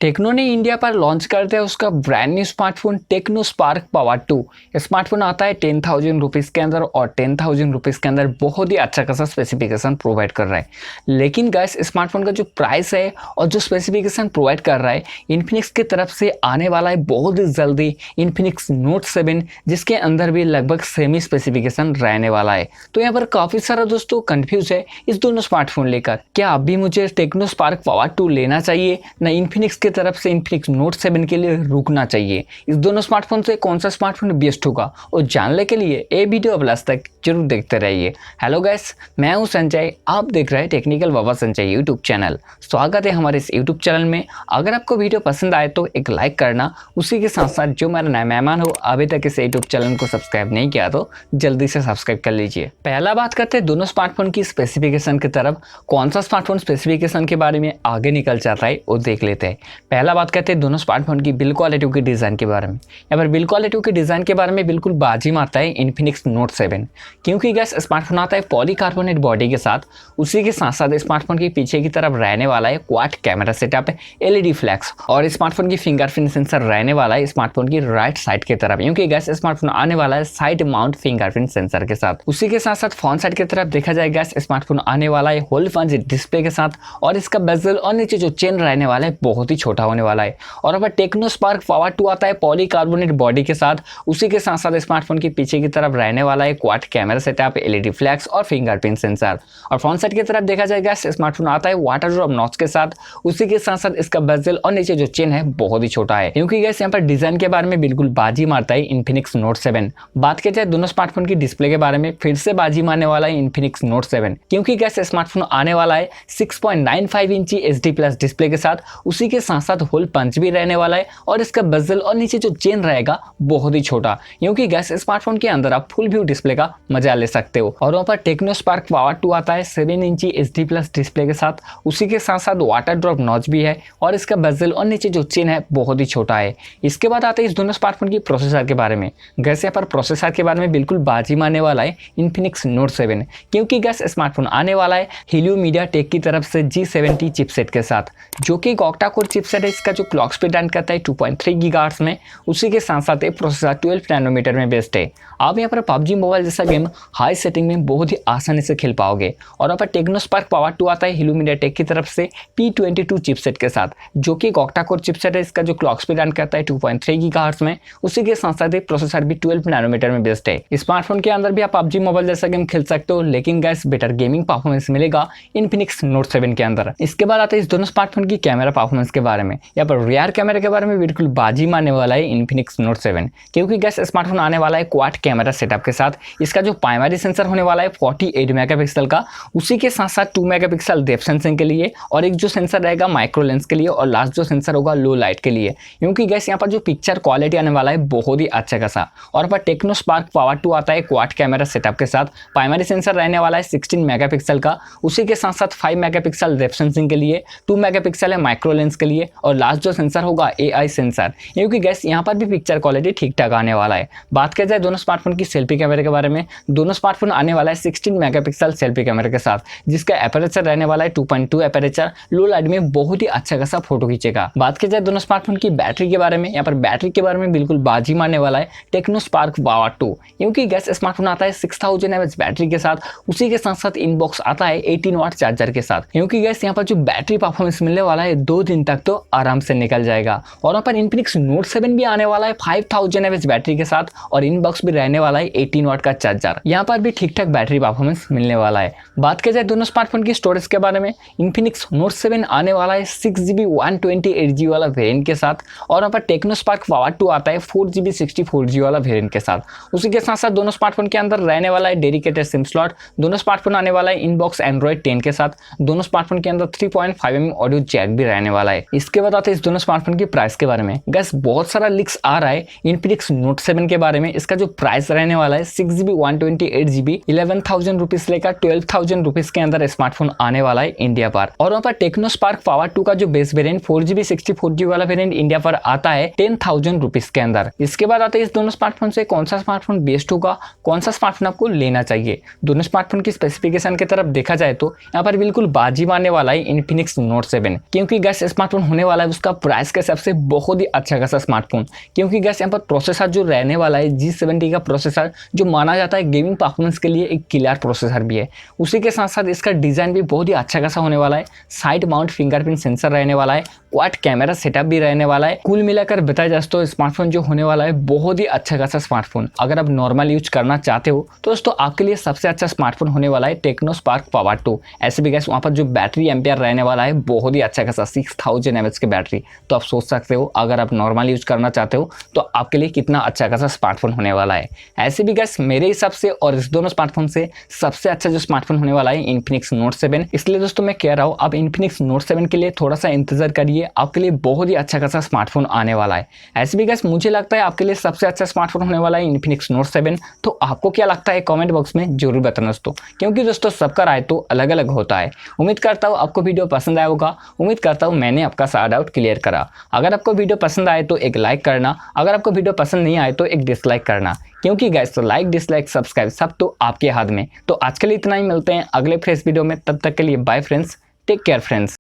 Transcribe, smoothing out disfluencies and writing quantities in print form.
Techno ने India पर launch कर दिया उसका brand new smartphone Tecno Spark power 2। Smartphone आता है 10,000 रुपीज़ के अंदर और 10,000 रुपीज़ के अंदर बहुत ही अच्छा खासा स्पेसिफिकेशन प्रोवाइड कर रहा है। लेकिन गाइस स्मार्टफोन का जो प्राइस है और जो स्पेसिफिकेशन प्रोवाइड कर रहा है इन्फिनिक्स की तरफ से आने वाला है बहुत ही जल्दी इन्फिनिक्स नोट 7, जिसके अंदर भी लगभग सेमी स्पेसिफिकेशन रहने वाला है। तो यहाँ पर काफ़ी सारा दोस्तों कन्फ्यूज है इस दोनों स्मार्टफोन लेकर। क्या अभी मुझे टेक्नो स्पार्क पावर 2 लेना चाहिए ना इन्फिनिक्स की तरफ से इन्फिनिक्स नोट 7 के लिए रुकना चाहिए? इस दोनों स्मार्टफोन से कौन सा स्मार्टफोन बेस्ट होगा और जानने के लिए ये वीडियो अब लास्ट तक जरूर देखते रहिए। हेलो गाइस, मैं हूं संजय, आप देख रहे हैं टेक्निकल बाबा संजय यूट्यूब चैनल। स्वागत है हमारे इस यूट्यूब चैनल में। अगर आपको वीडियो पसंद आए तो एक लाइक करना, उसी के साथ साथ जो मेरा नया मेहमान हो अभी तक इस यूट्यूब चैनल को सब्सक्राइब नहीं किया तो जल्दी से सब्सक्राइब कर लीजिए। पहला बात करते हैं दोनों स्मार्टफोन की स्पेसिफिकेशन की तरफ। कौन सा स्मार्टफोन स्पेसिफिकेशन के बारे में आगे निकल जाता है वो देख लेते हैं। पहला बात करते हैं दोनों स्मार्टफोन की बिल्ड क्वालिटी के डिज़ाइन के बारे में। यहाँ पर बिल्ड क्वालिटी के डिज़ाइन के बारे में बिल्कुल बाजी मारता है इन्फिनिक्स नोट 7, क्योंकि गैस स्मार्टफोन आता है पॉलीकार्बोनेट बॉडी के साथ। उसी के साथ साथ स्मार्टफोन के पीछे की तरफ रहने वाला है quad camera setup, LED flash और स्मार्टफोन की फिंगरप्रिंट सेंसर रहने वाला है स्मार्टफोन की राइट साइड की तरफ, क्योंकि गैस स्मार्टफोन आने वाला है साइड माउंट फिंगरप्रिंट सेंसर के साथ। उसी के साथ साथ फ्रंट साइड की तरफ देखा जाए गैस स्मार्टफोन आने वाला है होल पंच डिस्प्ले के साथ और इसका बेजल और नीचे जो चेन रहने वाला है बहुत ही छोटा होने वाला है। और अब टेक्नो स्पार्क पावर 2 आता है पॉलीकार्बोनेट बॉडी के साथ। उसी के साथ साथ स्मार्टफोन के पीछे की तरफ रहने वाला है quad camera setup, LED flash और फिंगरप्रिंट सेंसर। और फ्रंट साइड की तरफ देखा जाएगा स्मार्टफोन आता है वाटर ड्रॉप नॉच के साथ। उसी के साथ साथ इसका बेजल और नीचे जो चेन है बहुत ही छोटा है, क्योंकि गैस यहाँ पर डिजाइन के बारे में बिल्कुल बाजी मारता है इन्फिनिक्स नोट 7। बात की जाए दोनों स्मार्टफोन की डिस्प्ले के बारे में, फिर से बाजी मारने वाला है इन्फिनिक्स नोट 7, क्योंकि गैस स्मार्टफोन आने वाला है 6.95 इंची HD+ डिस्प्ले के साथ। उसी के साथ साथ होल पंच भी रहने वाला है और इसका बेजल और नीचे जो चेन रहेगा बहुत ही छोटा, क्योंकि गैस स्मार्टफोन के अंदर आप फुल व्यू डिस्प्ले का मजा ले सकते हो। और वहाँ पर टेक्नो स्पार्क पावर 2 आता है 7 इंची HD+ डिस्प्ले के साथ। उसी के साथ साथ वाटर ड्रॉप नॉच भी है और इसका बेजल और नीचे जो चेन है बहुत ही छोटा है। इसके बाद आते हैं इस दोनों स्मार्टफोन की प्रोसेसर के बारे में। गैस यहाँ पर प्रोसेसर के बारे में बिल्कुल बाजी मारने वाला है इन्फिनिक्स नोट 7, क्योंकि गैस स्मार्टफोन आने वाला है हीलियो मीडिया टेक की तरफ से G70 चिपसेट के साथ, जो कि एक ऑक्टा कोर चिपसेट है। इसका जो क्लॉक स्पीड रन करता है 2.3 गीगाहर्ट्ज़ में। उसी के साथ साथ ये प्रोसेसर 12 नैनोमीटर में बेस्ड है। आप यहाँ पर PUBG मोबाइल जैसा गेम हाई सेटिंग में बहुत ही आसानी से खेल पाओगे। और यहाँ पर टेक्नो स्पार्क पावर 2 आता है हीलियो मीडिया टेक की तरफ से P22 चिपसेट के साथ, जो कि एक ऑक्टा कोर चिपसेट है। इसका जो क्लॉक स्पीड रन करता है 2.3 गीगाहर्ट्ज़ में। उसी के साथ साथ ये प्रोसेसर भी 12 नैनोमीटर में बेस्ड है। स्मार्टफोन के अंदर भी आप PUBG मोबाइल जैसा गेम खेल सकते हो, लेकिन गैस बेटर गेमिंग परफॉर्मेंस मिलेगा इन्फिनिक्स नोट 7 के अंदर। इसके बाद आते हैं इस दोनों स्मार्टफोन की कैमरा परफॉर्मेंस के बारे में। यहाँ पर रियर कैमरा के बारे में बिल्कुल बाजी मारने वाला है इन्फिनिक्स नोट 7, क्योंकि गैस स्मार्टफोन आने वाला है क्वाड कैमरा सेटअप के साथ। इसका जो प्राइमरी सेंसर होने वाला है 48 मेगापिक्सल का। उसी के साथ साथ 2 मेगापिक्सल डेप्थ सेंसिंग के लिए और एक जो सेंसर रहेगा माइक्रो लेंस के लिए और लास्ट जो सेंसर होगा लो लाइट के लिए, क्योंकि गैस यहाँ पर जो पिक्चर क्वालिटी आने वाला है बहुत ही अच्छा खासा। और पर टेक्नो स्पार्क पावर 2 आता है क्वाड कैमरा सेटअप के साथ। प्राइमरी सेंसर रहने वाला है 16 मेगापिक्सल का। उसी के साथ साथ 5 मेगापिक्सल डेप्थ सेंसिंग के लिए, 2 मेगापिक्सल है माइक्रो लेंस के लिए और लास्ट जो सेंसर होगा AI सेंसर, क्योंकि गैस यहाँ पर भी पिक्चर क्वालिटी ठीक ठाक आने वाला है। बात की जाए दोनों स्मार्टफोन की सेल्फी कैमरे के बारे में, दोनों स्मार्टफोन आने वाला है 16 मेगापिक्सल सेल्फी कैमरे के साथ, जिसका एपरेचर रहने वाला है 2.2 एपरेचर। लो लाइट में बहुत ही अच्छा खासा फोटो खींचेगा। बात की जाए दोनों स्मार्टफोन की बैटरी के बारे में, यहाँ पर बैटरी के बारे में बिल्कुल बाजी मारने वाला है टेक्नो स्पार्क पावर 2, क्योंकि गैस स्मार्टफोन आता है 6000 mAh बैटरी के साथ। उसी के साथ साथ इनबॉक्स आता है 18 वाट चार्जर के साथ, क्योंकि गैस यहाँ पर जो बैटरी परफॉर्मेंस मिलने वाला है 2 दिन तक तो आराम से निकल जाएगा। और वहाँ पर इन्फिनिक्स नोट 7 भी आने वाला है 5000 mAh बैटरी के साथ और इनबॉक्स भी रहने वाला है 18 वाट का चार्जर। यहाँ पर भी ठीक ठाक बैटरी परफॉर्मेंस मिलने वाला है। बात की जाए दोनों स्मार्टफोन की स्टोरेज के बारे में, इन्फिनिक्स नोट 7 आने वाला है 6GB 128GB वाला वेरिएंट के साथ। और वहाँ पर टेक्नो स्पार्क पावर 2 आता है 4GB 64GB वाला वेरिएंट के साथ। उसी के साथ साथ दोनों स्मार्टफोन के अंदर रहने वाला है डेडिकेटेड सिम स्लॉट। दोनों स्मार्टफोन आने वाला है इनबॉक्स एंड्रॉइड 10 के साथ। दोनों स्मार्टफोन के अंदर 3.5mm ऑडियो जैक भी रहने वाला है। इसके बाद आते हैं इस दोनों स्मार्टफोन की प्राइस के बारे में। गैस बहुत सारा लीक्स आ रहा है इन्फिनिक्स नोट 7 के बारे में। इसका जो प्राइस रहने वाला है 6GB 128GB 11,000 रुपीज लेकर 12,000 रुपीज के अंदर स्मार्टफोन आने वाला है इंडिया पर। और वहाँ पर टेक्नो स्पार्क पावर 2 का जो बेस वेरिएंट 4GB 64GB वाला वेरिएंट इंडिया पर आता है 10,000 रुपीज के अंदर। इसके बाद आते हैं इस दोनों स्मार्टफोन से कौन सा स्मार्टफोन बेस्ट होगा, कौन सा स्मार्टफोन आपको लेना चाहिए। दोनों स्मार्टफोन की स्पेसिफिकेशन की तरफ देखा जाए तो यहाँ पर बिल्कुल बाजी मारने वाला है इन्फिनिक्स नोट 7, क्योंकि गैस स्मार्टफोन होने वाला है उसका प्राइस के हिसाब से बहुत ही अच्छा खासा स्मार्टफोन, क्योंकि गैस यहाँ पर प्रोसेसर जो रहने वाला है G70 का प्रोसेसर, जो माना जाता है गेमिंग परफॉर्मेंस के लिए एक किलर प्रोसेसर भी है। उसी के साथ साथ इसका डिज़ाइन भी बहुत ही अच्छा खासा होने वाला है। साइड माउंट फिंगरप्रिंट सेंसर रहने वाला है, क्वाड कैमरा सेटअप भी रहने वाला है। कुल मिलाकर बताया जाए तो स्मार्टफोन जो होने वाला है बहुत ही अच्छा खासा स्मार्टफोन। अगर आप नॉर्मल यूज करना चाहते हो तो दोस्तों आपके लिए सबसे अच्छा स्मार्टफोन होने वाला है टेक्नो स्पार्क पावर 2। ऐसे भी गैस वहाँ पर जो बैटरी एम्पियर रहने वाला है बहुत ही अच्छा खासा 6000 mAh की बैटरी। तो आप सोच सकते हो अगर आप नॉर्मल यूज करना चाहते हो तो आपके लिए कितना अच्छा खासा स्मार्टफोन होने वाला है। ऐसे भी गैस मेरे हिसाब से और इस दोनों स्मार्टफोन से सबसे अच्छा जो स्मार्टफोन होने वाला है इन्फिनिक्स नोट 7। इसलिए दोस्तों मैं कह रहा हूँ आप इन्फिनिक्स नोट 7 के लिए थोड़ा सा इंतजार करिए, आपके लिए बहुत ही अच्छा खासा स्मार्टफोन आने वाला है। ऐसे भी गैस मुझे लगता है आपके लिए सबसे अच्छा स्मार्टफोन होने वाला है इन्फिनिक्स नोट 7। तो आपको क्या लगता है कमेंट बॉक्स में जरूर बताना दोस्तों, क्योंकि दोस्तों सबका राय तो अलग अलग होता है। उम्मीद करता हूँ आपको वीडियो पसंद आया होगा। उम्मीद करता हूँ मैंने आपका सारा डाउट क्लियर करा। अगर आपको वीडियो पसंद आए तो एक लाइक करना, अगर आपको वीडियो पसंद नहीं आए तो एक डिसलाइक करना, क्योंकि गैस तो लाइक डिसलाइक सब्सक्राइब सब तो आपके हाथ में। तो आज के लिए इतना ही, मिलते हैं अगले फ्रेश वीडियो में। तब तक के लिए bye friends, take care friends.